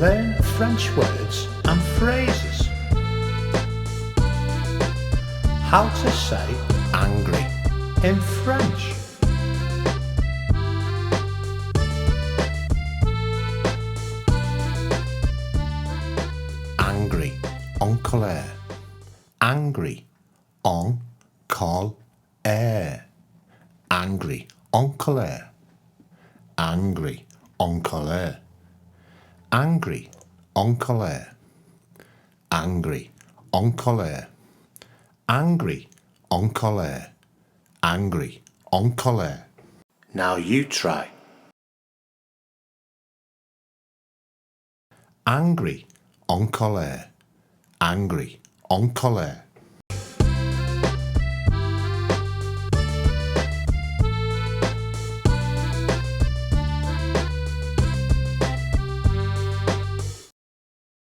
Learn French words and phrases. How to say angry in French. Angry, en colère. Angry, en colère. Angry, en colère. Angry, en colère. Angry, en colère. Angry, en colère. Angry, en colère. Angry, en colère. Now you try. Angry, en colère. Angry, en colère.